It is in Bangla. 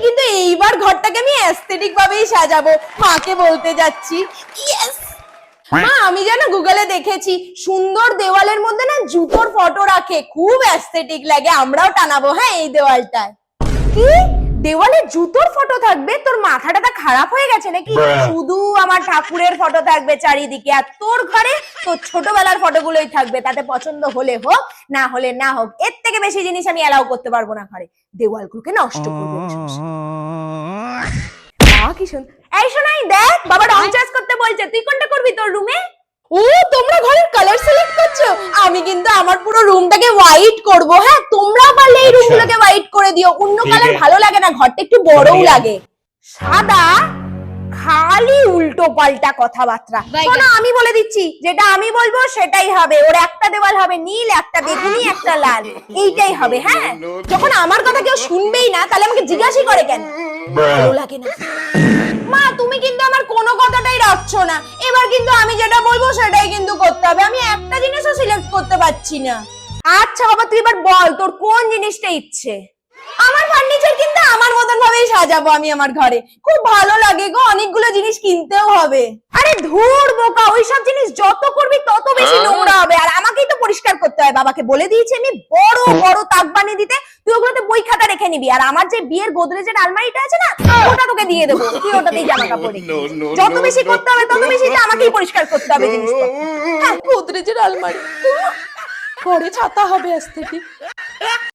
কিন্তু এইবার ঘরটাকে আমি অ্যাস্থেটিক ভাবেই সাজাবো, মাকে বলতে যাচ্ছি। ইয়েস মা, আমি জানো গুগলে দেখেছি সুন্দর দেওয়ালের মধ্যে না জুতোর ফটো রাখে, খুব অ্যাস্থেটিক লাগে, আমরাও টানাবো হ্যাঁ এই দেওয়ালটায়। কি দেওয়ালে জুতোর ফটো থাকবে? তোর মাথাটা খারাপ হয়ে গেছে নাকি? শুধু আমার ঠাকুরের ফটো থাকবে চারিদিকে, আর তোর ঘরে তোর ছোটবেলার ফটোগুলোই থাকবে, তাতে পছন্দ হলে হোক না হলে না হোক, এর থেকে বেশি জিনিস আমি অ্যালাউ করতে পারবো না ঘরে, দেওয়ালগুলোকে নষ্ট করবে। কি শুন, এই শোনাই দেখ বাবা রং চয়েস করতে বলছে, তুই কোনটা করবি তোর রুমে? ও তোমরা ঘরের কালার সিলেক্ট করছো, আমি কিন্তু আমার পুরো রুমটাকে হোয়াইট করব। হ্যাঁ তোমরা পারলে এই রুমগুলোকে হোয়াইট করে দিও, অন্য কালার ভালো লাগে না, ঘরটা একটু বড়ও লাগে। সাদা? খালি উল্টো পাল্টা কথাবার্তা। শোনো আমি বলে দিচ্ছি, যেটা আমি বলবো সেটাই হবে। ওর একটা দেওয়াল হবে নীল, একটা বেগুনি, একটা লাল, এইটাই হবে। হ্যাঁ যখন আমার কথা কেউ শুনবেই না, তাহলে আমাকে জিজ্ঞাসা করে কেন? ভালো লাগে না। মা তুমি কিন্তু আমার কোনো কথাটাই রাখছো না, এবার কিন্তু আমি যেটা বলবো সেটাই কিন্তু করতে হবে, আমি একটা জিনিসও সিলেক্ট করতে পারছি না। আচ্ছা বাবা তুই এবার বল তোর কোন জিনিসটা ইচ্ছে। আমার ফার্নিচার কিন্তু আমার মতন ভাবেই সাজাবো আমি আমার ঘরে, খুব ভালো লাগে গো, অনেকগুলো জিনিস কিনতেও হবে। আরে ধুর বোকা, ওইসব জিনিস যত করবি তত বেশি নোংরা হবে, আর আমাকেই তো পরিষ্কার করতে হয়। বাবাকে বলে দিয়েছি আমি বড় বড় তাক বানিয়ে দিতে, তুই ওগুলোতে বই খাতা রেখে নিবি, আর আমার যে বিয়ের গোদরেজের আলমারিটা আছে না, ওটা তোকে দিয়ে দেবো, তুই ওটাতেই জামা কাপড় রেখে যত বেশি করতে হবে তত বেশি আমাকেই পরিষ্কার করতে হবে জিনিসটা। হ্যাঁ গোদরেজের আলমারি, ঘরে ছাতা হবে অ্যাস্থেটিক।